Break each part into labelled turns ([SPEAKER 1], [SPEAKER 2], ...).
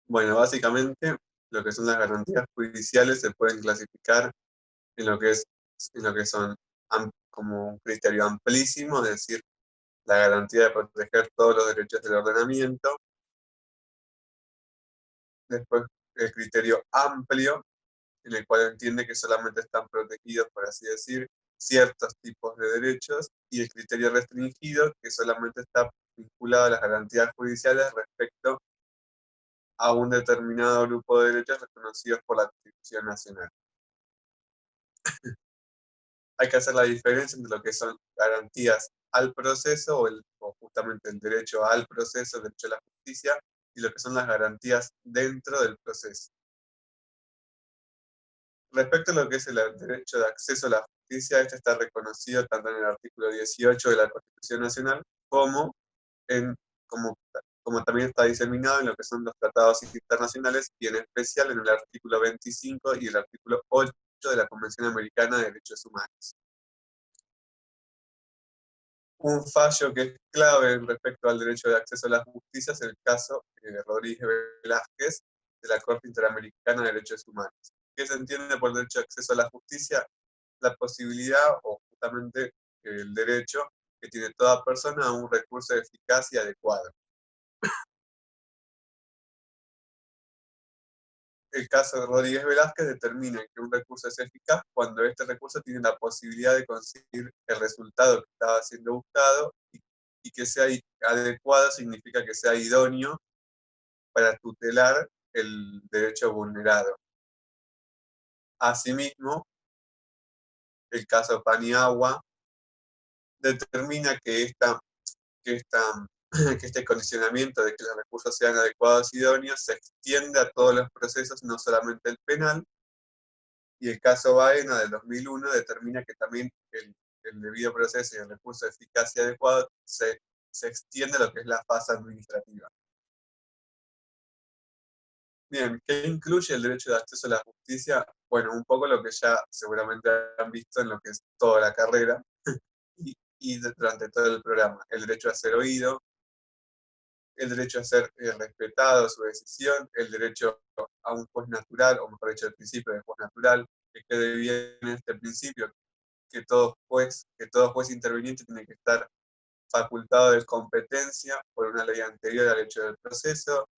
[SPEAKER 1] Bueno, básicamente lo que son las garantías judiciales se pueden clasificar en lo que es, en lo que son como un criterio amplísimo, es decir, la garantía de proteger todos los derechos del ordenamiento. Después, el criterio amplio, en el cual entiende que solamente están protegidos, por así decir, ciertos tipos de derechos, y el criterio restringido, que solamente está vinculado a las garantías judiciales respecto a un determinado grupo de derechos reconocidos por la Constitución Nacional. Hay que hacer la diferencia entre lo que son garantías al proceso o justamente el derecho al proceso, el derecho a la justicia, y lo que son las garantías dentro del proceso. Respecto a lo que es el derecho de acceso a la justicia, este está reconocido tanto en el artículo 18 de la Constitución Nacional como, en, como, como también está diseminado en lo que son los tratados internacionales y en especial en el artículo 25 y el artículo 8 de la Convención Americana de Derechos Humanos. Un fallo que es clave respecto al derecho de acceso a la justicia es el caso de Rodríguez Velázquez de la Corte Interamericana de Derechos Humanos. ¿Qué se entiende por derecho de acceso a la justicia? La posibilidad o justamente el derecho que tiene toda persona a un recurso eficaz y adecuado. El caso de Rodríguez Velázquez determina que un recurso es eficaz cuando este recurso tiene la posibilidad de conseguir el resultado que estaba siendo buscado y que sea adecuado significa que sea idóneo para tutelar el derecho vulnerado. Asimismo, el caso Paniagua determina que este condicionamiento de que los recursos sean adecuados y idóneos se extiende a todos los procesos, no solamente el penal, y el caso Baena del 2001 determina que también el debido proceso y el recurso eficaz y adecuado se extiende a lo que es la fase administrativa. Bien, ¿qué incluye el derecho de acceso a la justicia? Bueno, un poco lo que ya seguramente han visto en lo que es toda la carrera y durante todo el programa. El derecho a ser oído, el derecho a ser respetado su decisión, el derecho a un juez natural, o mejor dicho, el principio del juez natural, que quede bien en este principio, que todo juez interviniente tiene que estar facultado de competencia por una ley anterior al hecho del proceso.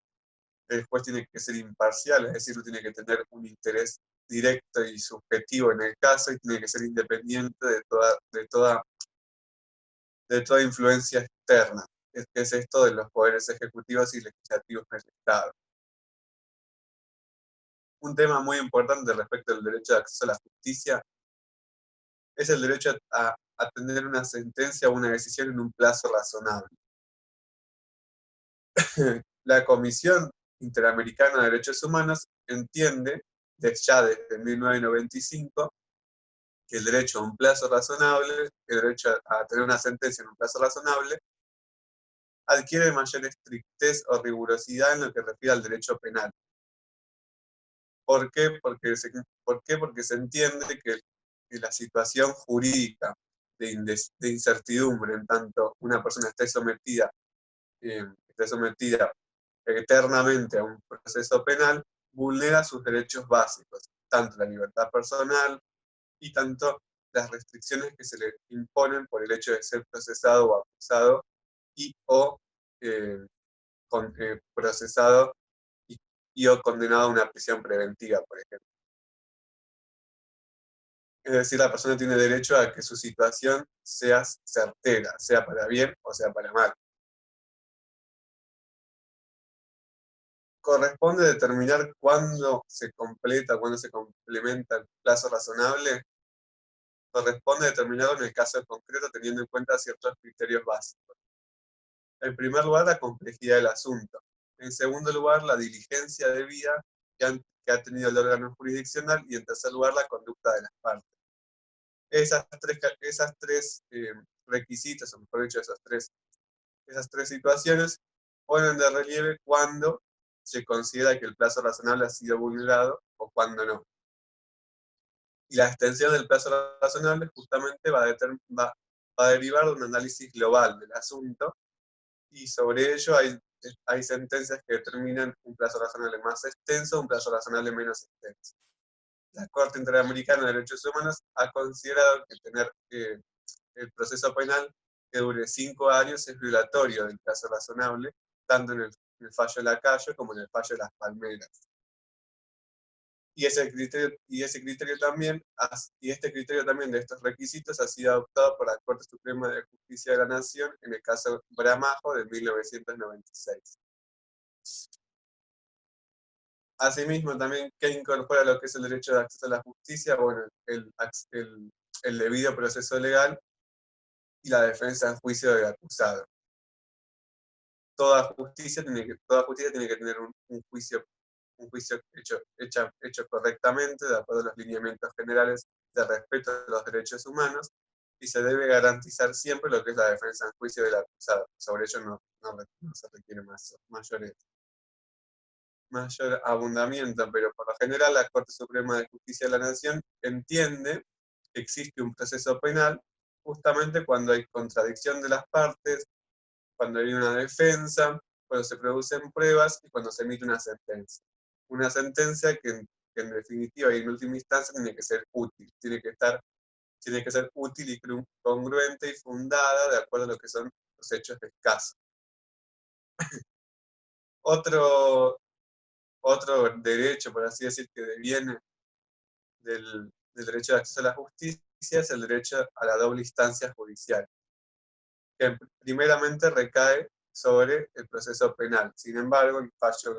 [SPEAKER 1] El juez tiene que ser imparcial, es decir, no tiene que tener un interés directo y subjetivo en el caso y tiene que ser independiente de toda influencia externa. ¿Qué es esto de los poderes ejecutivos y legislativos del Estado? Un tema muy importante respecto al derecho de acceso a la justicia es el derecho a tener una sentencia o una decisión en un plazo razonable. La Comisión Interamericana de Derechos Humanos entiende, ya desde 1995, que el derecho a un plazo razonable, el derecho a tener una sentencia en un plazo razonable, adquiere mayor estrictez o rigurosidad en lo que refiere al derecho penal. ¿Por qué? Porque se entiende que la situación jurídica de incertidumbre, en tanto una persona esté sometida eternamente a un proceso penal, vulnera sus derechos básicos, tanto la libertad personal y tanto las restricciones que se le imponen por el hecho de ser procesado o acusado y o eh, procesado y o condenado a una prisión preventiva, por ejemplo. Es decir, la persona tiene derecho a que su situación sea certera, sea para bien o sea para mal. Corresponde determinar cuándo se complementa el plazo razonable. Corresponde determinarlo en el caso concreto teniendo en cuenta ciertos criterios básicos. En primer lugar, la complejidad del asunto. En segundo lugar, la diligencia debida que ha tenido el órgano jurisdiccional. Y en tercer lugar, la conducta de las partes. Esas tres requisitos, o mejor dicho, esas tres situaciones ponen de relieve cuando se considera que el plazo razonable ha sido vulnerado o cuando no. Y la extensión del plazo razonable justamente va a derivar de un análisis global del asunto y sobre ello hay sentencias que determinan un plazo razonable más extenso, un plazo razonable menos extenso. La Corte Interamericana de Derechos Humanos ha considerado que tener el proceso penal que dure 5 años es violatorio del plazo razonable, tanto en el fallo de Lacayo como en el fallo de Las Palmeras. Y este criterio también de estos requisitos ha sido adoptado por la Corte Suprema de Justicia de la Nación en el caso Bramajo de 1996. Asimismo, también, ¿qué incorpora lo que es el derecho de acceso a la justicia? Bueno, el debido proceso legal y la defensa en juicio del acusado. Toda justicia tiene que tener un juicio hecho correctamente, de acuerdo a los lineamientos generales de respeto a los derechos humanos, y se debe garantizar siempre lo que es la defensa en juicio del acusado. Sobre ello no se requiere mayor abundamiento, pero por lo general la Corte Suprema de Justicia de la Nación entiende que existe un proceso penal justamente cuando hay contradicción de las partes, cuando hay una defensa, cuando se producen pruebas y cuando se emite una sentencia. Una sentencia que en definitiva y en última instancia tiene que ser útil, tiene que ser útil y congruente y fundada de acuerdo a lo que son los hechos del caso. Otro, otro derecho, por así decir, que deviene del derecho de acceso a la justicia es el derecho a la doble instancia judicial, que primeramente recae sobre el proceso penal. Sin embargo, el fallo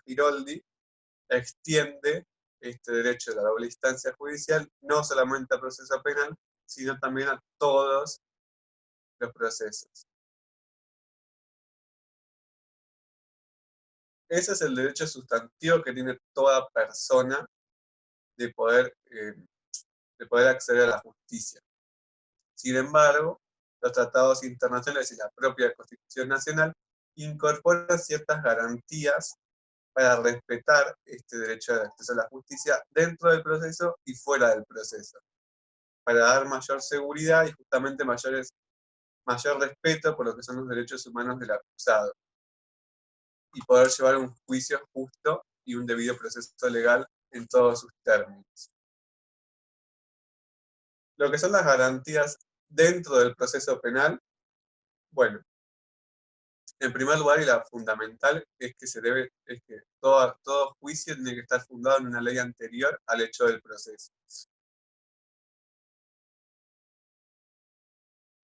[SPEAKER 1] Giroldi extiende este derecho de la doble instancia judicial no solamente al proceso penal, sino también a todos los procesos. Ese es el derecho sustantivo que tiene toda persona de poder acceder a la justicia. Sin embargo, los tratados internacionales y la propia Constitución Nacional incorporan ciertas garantías para respetar este derecho de acceso a la justicia dentro del proceso y fuera del proceso, para dar mayor seguridad y justamente mayor respeto por lo que son los derechos humanos del acusado y poder llevar un juicio justo y un debido proceso legal en todos sus términos. Lo que son las garantías dentro del proceso penal, bueno, en primer lugar y la fundamental es que todo juicio tiene que estar fundado en una ley anterior al hecho del proceso.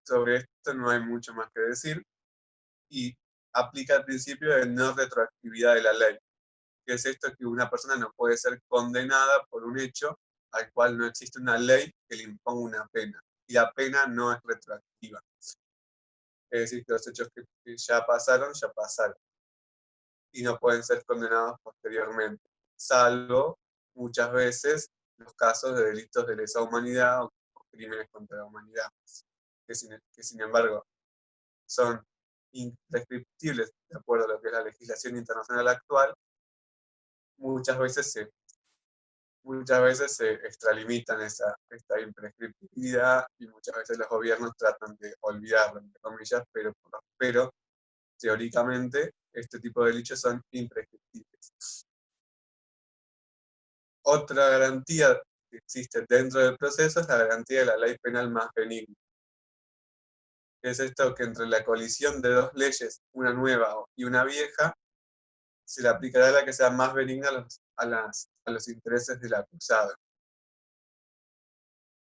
[SPEAKER 1] Sobre esto no hay mucho más que decir y aplica el principio de no retroactividad de la ley, que es esto que una persona no puede ser condenada por un hecho al cual no existe una ley que le imponga una pena, y la pena no es retroactiva. Es decir, que los hechos que ya pasaron, y no pueden ser condenados posteriormente, salvo muchas veces los casos de delitos de lesa humanidad o crímenes contra la humanidad, que sin embargo son imprescriptibles de acuerdo a lo que es la legislación internacional actual. Muchas veces se extralimitan esta imprescriptibilidad y muchas veces los gobiernos tratan de olvidarlo, entre comillas, pero teóricamente este tipo de delitos son imprescriptibles. Otra garantía que existe dentro del proceso es la garantía de la ley penal más benigna. Es esto que entre la colisión de dos leyes, una nueva y una vieja, se le aplicará la que sea más benigna a los intereses del acusado.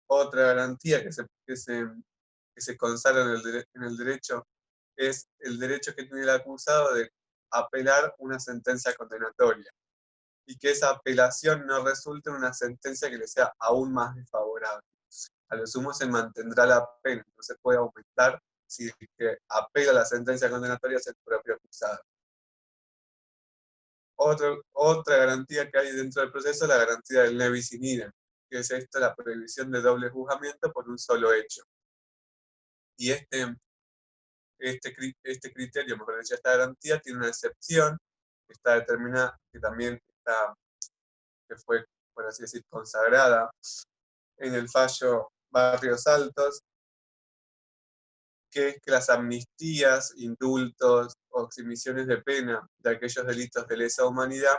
[SPEAKER 1] Otra garantía que se consagra en el derecho es el derecho que tiene el acusado de apelar una sentencia condenatoria y que esa apelación no resulte en una sentencia que le sea aún más desfavorable. A lo sumo se mantendrá la pena, no se puede aumentar si el que apela a la sentencia condenatoria es el propio acusado. Otra garantía que hay dentro del proceso es la garantía del ne bis in idem, que es la prohibición de doble juzgamiento por un solo hecho. Y este criterio, mejor dicho, esta garantía tiene una excepción que está determinada, que fue, por así decir, consagrada en el fallo Barrios Altos, que es que las amnistías, indultos o exhibiciones de pena de aquellos delitos de lesa humanidad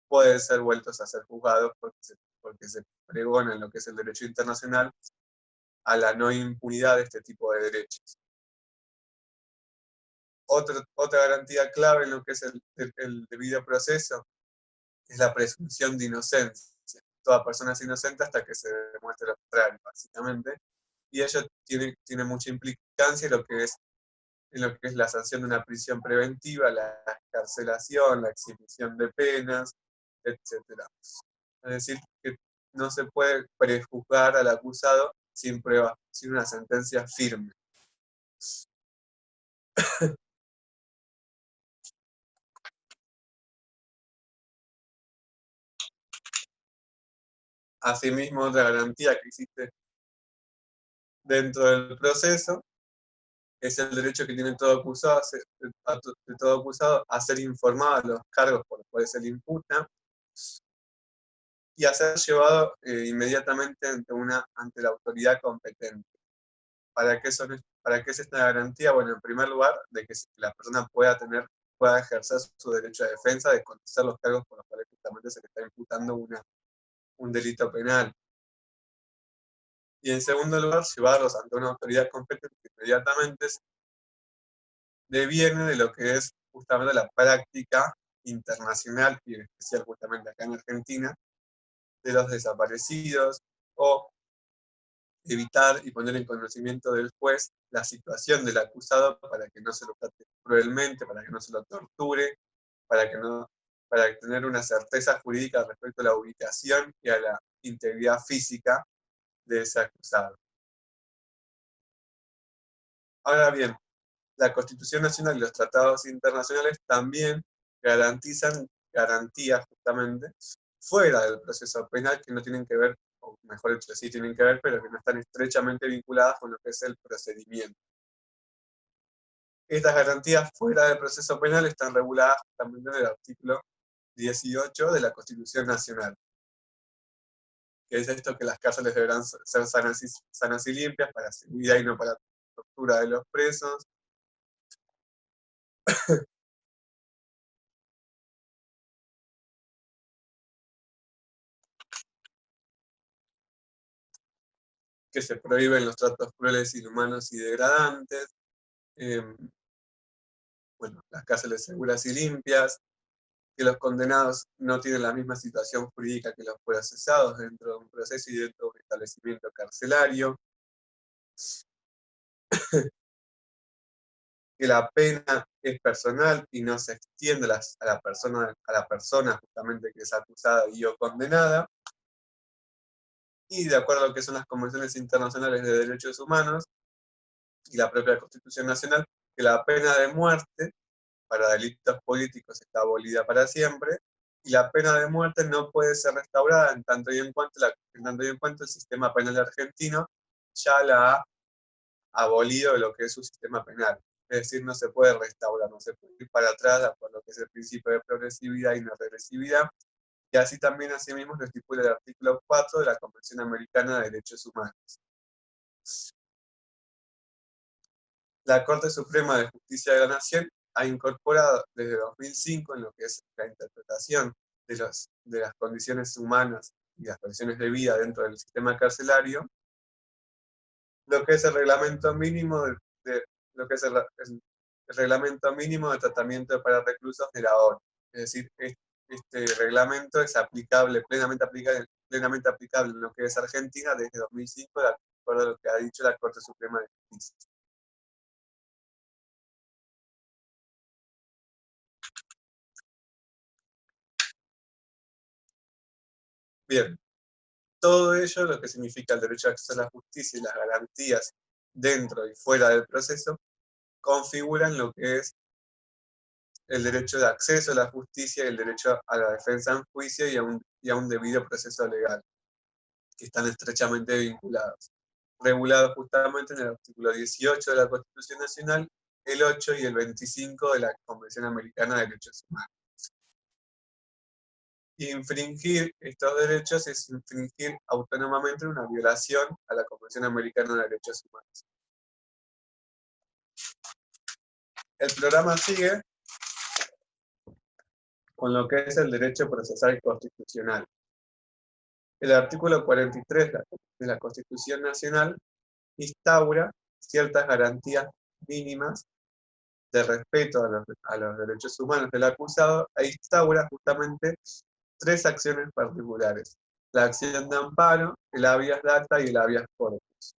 [SPEAKER 1] pueden ser vueltos a ser juzgados porque se pregona en lo que es el derecho internacional a la no impunidad de este tipo de derechos. Otra garantía clave en lo que es el debido proceso es la presunción de inocencia. Toda persona es inocente hasta que se demuestre lo contrario, básicamente. Y ello tiene mucha implicancia en lo que es la sanción de una prisión preventiva, la escarcelación, la exhibición de penas, etc. Es decir, que no se puede prejuzgar al acusado sin pruebas, sin una sentencia firme. Asimismo, otra garantía que existe dentro del proceso es el derecho que tiene todo acusado, de todo acusado a ser informado de los cargos por los cuales se le imputa y a ser llevado inmediatamente ante la autoridad competente. ¿Para qué es esta garantía? Bueno, en primer lugar, de que la persona pueda ejercer su derecho a defensa, de conocer los cargos por los cuales justamente se le está imputando un delito penal. Y en segundo lugar, llevarlos ante una autoridad competente que inmediatamente deviene de lo que es justamente la práctica internacional y en especial justamente acá en Argentina, de los desaparecidos, o evitar y poner en conocimiento del juez la situación del acusado para que no se lo trate cruelmente, para que no se lo torture, para que no, para tener una certeza jurídica respecto a la ubicación y a la integridad física de ese acusado. Ahora bien, la Constitución Nacional y los tratados internacionales también garantizan garantías justamente fuera del proceso penal que no tienen que ver, o mejor dicho, sí tienen que ver, pero que no están estrechamente vinculadas con lo que es el procedimiento. Estas garantías fuera del proceso penal están reguladas también en el artículo 18 de la Constitución Nacional, que es esto que las cárceles deberán ser sanas y limpias para seguridad y no para tortura de los presos, que se prohíben los tratos crueles, inhumanos y degradantes, eh, bueno, las cárceles seguras y limpias, que los condenados no tienen la misma situación jurídica que los procesados dentro de un proceso y dentro de un establecimiento carcelario, que la pena es personal y no se extiende a la persona justamente que es acusada y o condenada, y de acuerdo a lo que son las convenciones internacionales de derechos humanos y la propia Constitución Nacional, que la pena de muerte para delitos políticos está abolida para siempre, y la pena de muerte no puede ser restaurada en tanto y en cuanto el sistema penal argentino ya la ha abolido de lo que es su sistema penal. Es decir, no se puede restaurar, no se puede ir para atrás por lo que es el principio de progresividad y no regresividad, y así también, asimismo, lo estipula el artículo 4 de la Convención Americana de Derechos Humanos. La Corte Suprema de Justicia de la Nación ha incorporado desde 2005 en lo que es la interpretación de las condiciones humanas y las condiciones de vida dentro del sistema carcelario, lo que es el reglamento mínimo lo que es el reglamento mínimo de tratamiento para reclusos de la ONU. Es decir, este reglamento es plenamente aplicable en lo que es Argentina desde 2005, de acuerdo a lo que ha dicho la Corte Suprema de Justicia. Bien, todo ello, lo que significa el derecho de acceso a la justicia y las garantías dentro y fuera del proceso, configuran lo que es el derecho de acceso a la justicia y el derecho a la defensa en juicio y a un debido proceso legal, que están estrechamente vinculados. Regulados justamente en el artículo 18 de la Constitución Nacional, el 8 y el 25 de la Convención Americana de Derechos Humanos. Infringir estos derechos es infringir autónomamente una violación a la Convención Americana de Derechos Humanos. el programa sigue con lo que es el derecho procesal constitucional. El artículo 43 de la Constitución Nacional instaura ciertas garantías mínimas de respeto a los derechos humanos del acusado e instaura justamente tres acciones particulares: la acción de amparo, el habeas data y el habeas corpus.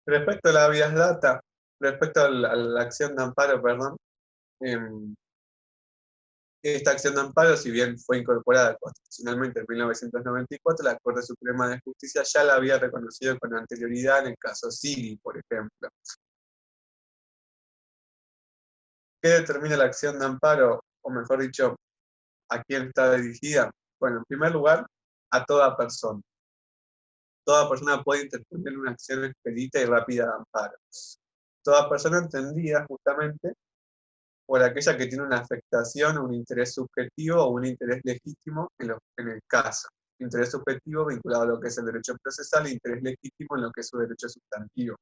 [SPEAKER 1] Respecto a la habeas data, respecto a la acción de amparo, perdón, esta acción de amparo, si bien fue incorporada constitucionalmente en 1994, la Corte Suprema de Justicia ya la había reconocido con anterioridad en el caso Sili, por ejemplo. ¿Qué determina la acción de amparo? O mejor dicho, ¿a quién está dirigida? Bueno, en primer lugar, a toda persona. Toda persona puede interponer una acción expedita y rápida de amparo. Toda persona entendida justamente por aquella que tiene una afectación, un interés subjetivo o un interés legítimo en el caso. Interés subjetivo vinculado a lo que es el derecho procesal e interés legítimo en lo que es su derecho sustantivo.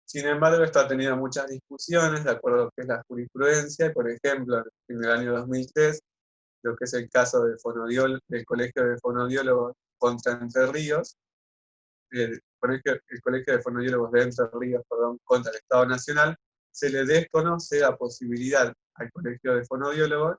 [SPEAKER 1] Sin embargo, esto ha tenido muchas discusiones de acuerdo a lo que es la jurisprudencia, y por ejemplo, en el año 2003, lo que es el caso del Colegio de Fonodiólogos contra Entre Ríos, el Colegio de Fonodiólogos de Entre Ríos, perdón, contra el Estado Nacional, se le desconoce la posibilidad al Colegio de Fonodiólogos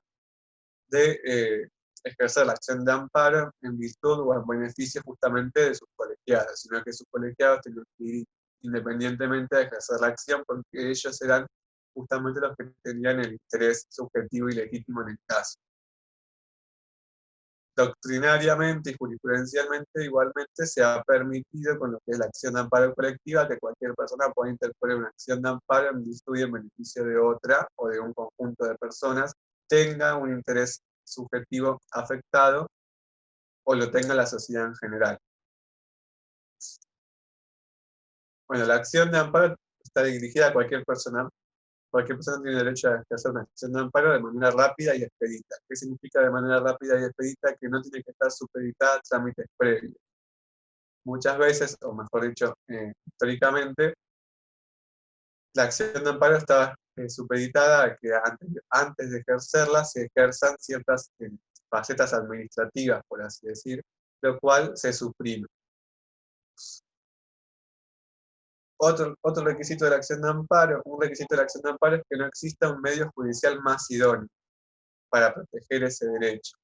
[SPEAKER 1] de ejercer la acción de amparo en virtud o en beneficio justamente de sus colegiados, sino que sus colegiados tienen que ir independientemente de ejercer la acción, porque ellos eran justamente los que tenían el interés subjetivo y legítimo en el caso. Doctrinariamente y jurisprudencialmente igualmente se ha permitido con lo que es la acción de amparo colectiva que cualquier persona pueda interponer una acción de amparo en virtud y en beneficio de otra o de un conjunto de personas, tenga un interés subjetivo afectado o lo tenga la sociedad en general. Bueno, la acción de amparo está dirigida a cualquier persona. Cualquier persona tiene derecho a ejercer una acción de amparo de manera rápida y expedita. ¿Qué significa de manera rápida y expedita? Que no tiene que estar supeditada a trámites previos. Muchas veces, o mejor dicho, históricamente, la acción de amparo estaba supeditada a que antes de ejercerla se ejerzan ciertas facetas administrativas, por así decir, lo cual se suprime. Otro requisito de la acción de amparo, un requisito de la acción de amparo es que no exista un medio judicial más idóneo para proteger ese derecho.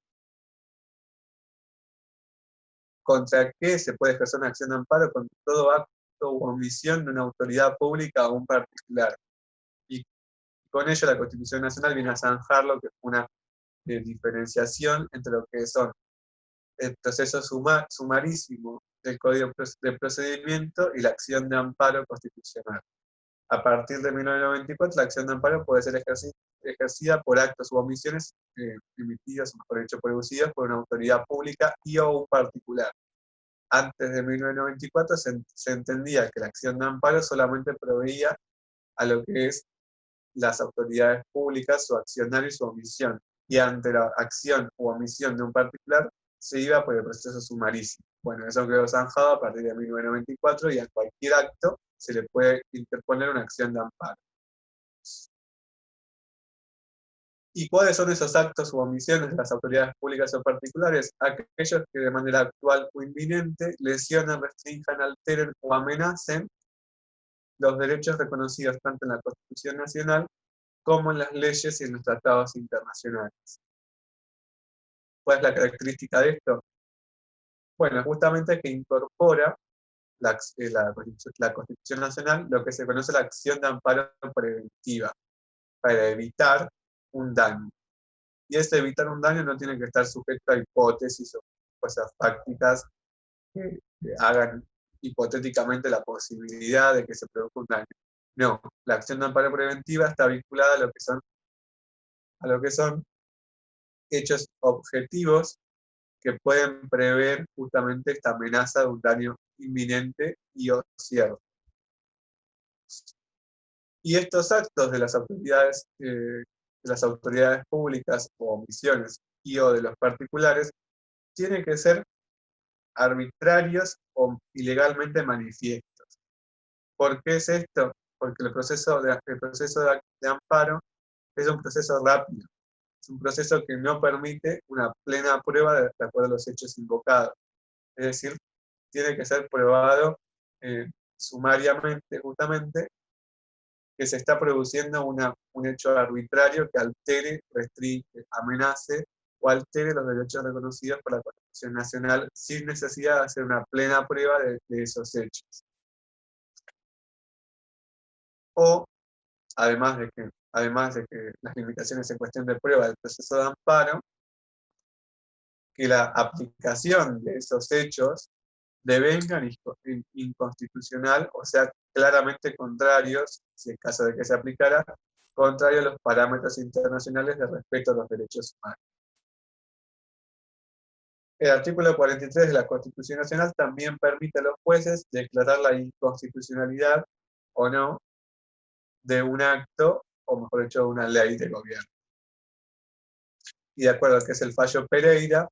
[SPEAKER 1] ¿Contra qué se puede ejercer una acción de amparo? Contra todo acto u omisión de una autoridad pública o un particular. Y con ello la Constitución Nacional viene a zanjar lo que es una diferenciación entre lo que son el proceso sumarísimo del Código de Procedimiento y la acción de amparo constitucional. A partir de 1994, la acción de amparo puede ser ejercida por actos u omisiones emitidos, o mejor dicho, producidos por una autoridad pública y o un particular. Antes de 1994 se entendía que la acción de amparo solamente proveía a lo que es las autoridades públicas, su accionario y su omisión. Y ante la acción u omisión de un particular, se iba por el proceso sumarísimo. Bueno, eso quedó zanjado a partir de 1994 y a cualquier acto se le puede interponer una acción de amparo. ¿Y cuáles son esos actos u omisiones de las autoridades públicas o particulares? Aquellos que de manera actual o inminente lesionan, restrinjan, alteren o amenacen los derechos reconocidos tanto en la Constitución Nacional como en las leyes y en los tratados internacionales. ¿Cuál es la característica de esto? Bueno, justamente que incorpora la Constitución Nacional lo que se conoce la acción de amparo preventiva para evitar un daño. Y este evitar un daño no tiene que estar sujeto a hipótesis o cosas fácticas que hagan hipotéticamente la posibilidad de que se produzca un daño. No, la acción de amparo preventiva está vinculada a lo que son hechos objetivos que pueden prever justamente esta amenaza de un daño inminente y o cierto. Y estos actos de las autoridades públicas o omisiones y o de los particulares tienen que ser arbitrarios o ilegalmente manifiestos. ¿Por qué es esto? Porque el proceso de amparo es un proceso rápido, es un proceso que no permite una plena prueba de acuerdo a los hechos invocados. Es decir, tiene que ser probado sumariamente, justamente, que se está produciendo un hecho arbitrario que altere, restringe, amenace o altere los derechos reconocidos por la Constitución Nacional sin necesidad de hacer una plena prueba de esos hechos. O, además de que las limitaciones en cuestión de prueba del proceso de amparo, que la aplicación de esos hechos devengan inconstitucional, o sea, claramente contrarios, si es caso de que se aplicara, contrario a los parámetros internacionales de respeto a los derechos humanos. El artículo 43 de la Constitución Nacional también permite a los jueces declarar la inconstitucionalidad o no de un acto, o mejor dicho, de una ley de gobierno. Y de acuerdo a que es el fallo Pereira,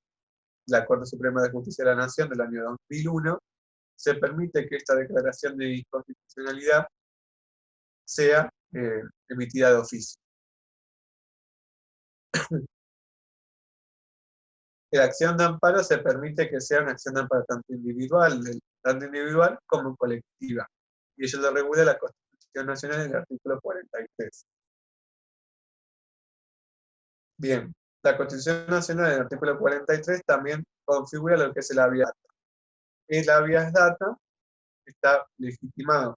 [SPEAKER 1] la Corte Suprema de Justicia de la Nación del año 2001, se permite que esta declaración de inconstitucionalidad sea emitida de oficio. La acción de amparo se permite que sea una acción de amparo tanto individual como colectiva. Y ello lo regula la Constitución Nacional en el artículo 43. Bien, la Constitución Nacional en el artículo 43 también configura lo que es el habeas data. El habeas data está legitimado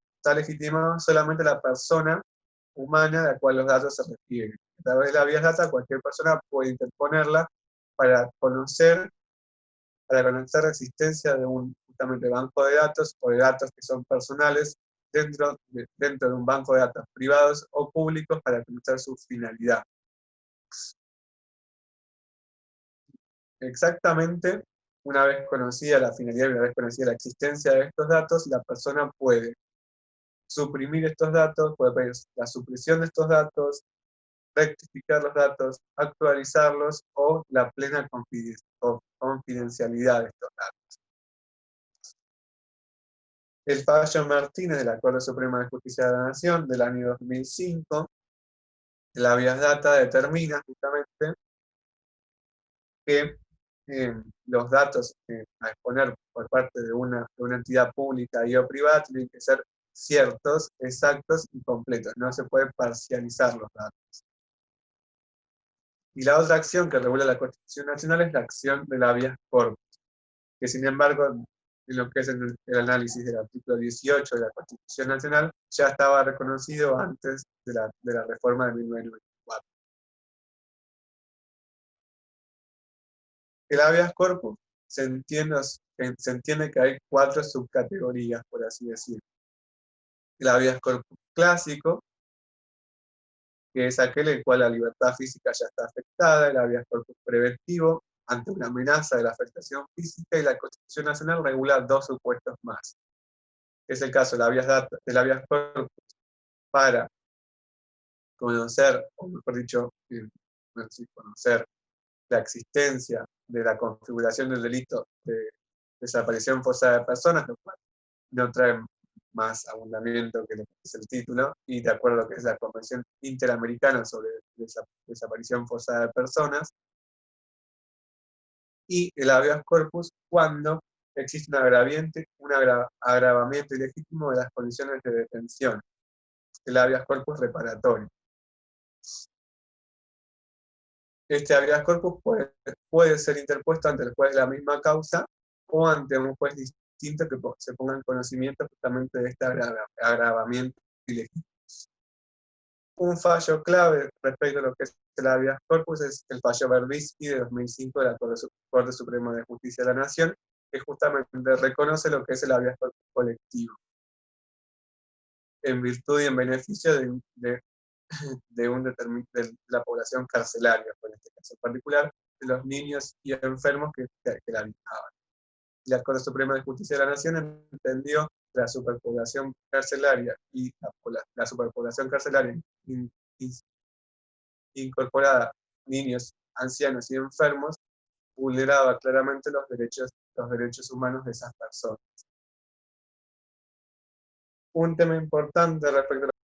[SPEAKER 1] solamente la persona humana a la cual los datos se refieren. A través de la habeas data, cualquier persona puede interponerla para conocer la existencia de un justamente banco de datos o de datos que son personales dentro de un banco de datos privados o públicos para conocer su finalidad. Exactamente, una vez conocida la finalidad y una vez conocida la existencia de estos datos, la persona puede suprimir estos datos, puede pedir la supresión de estos datos, rectificar los datos, actualizarlos o la plena confidencialidad de estos datos. El fallo Martínez de la Corte Suprema de Justicia de la Nación del año 2005, la habeas data determina justamente que los datos a exponer por parte de una entidad pública y o privada tienen que ser ciertos, exactos y completos. No se puede parcializar los datos. Y la otra acción que regula la Constitución Nacional es la acción del habeas corpus, que sin embargo, en lo que es el análisis del artículo 18 de la Constitución Nacional, ya estaba reconocido antes de la reforma de 1994. El habeas corpus se entiende que hay 4 subcategorías, por así decirlo. El habeas corpus clásico, que es aquel en el cual la libertad física ya está afectada; el habeas corpus preventivo, ante una amenaza de la afectación física, y la Constitución Nacional regula 2 supuestos más. Es el caso del habeas corpus para conocer, o mejor dicho, conocer la existencia de la configuración del delito de desaparición forzada de personas, lo cual no trae más abundamiento que lo que es el título, y de acuerdo a lo que es la Convención Interamericana sobre Desaparición Forzada de Personas, y el habeas corpus cuando existe un agravamiento ilegítimo de las condiciones de detención, el habeas corpus reparatorio. Este habeas corpus puede ser interpuesto ante el juez de la misma causa o ante un juez distinto que se ponga en conocimiento justamente de este agravamiento ilegítimo. Un fallo clave respecto a lo que es el habeas corpus es el fallo Verbitsky de 2005 de la Corte Suprema de Justicia de la Nación, que justamente reconoce lo que es el habeas corpus colectivo, en virtud y en beneficio de la población carcelaria, en este caso en particular, de los niños y enfermos que la habitaban. La Corte Suprema de Justicia de la Nación entendió que la superpoblación carcelaria y la superpoblación carcelaria incorporada, niños, ancianos y enfermos, vulneraba claramente los derechos humanos de esas personas. un tema importante respecto a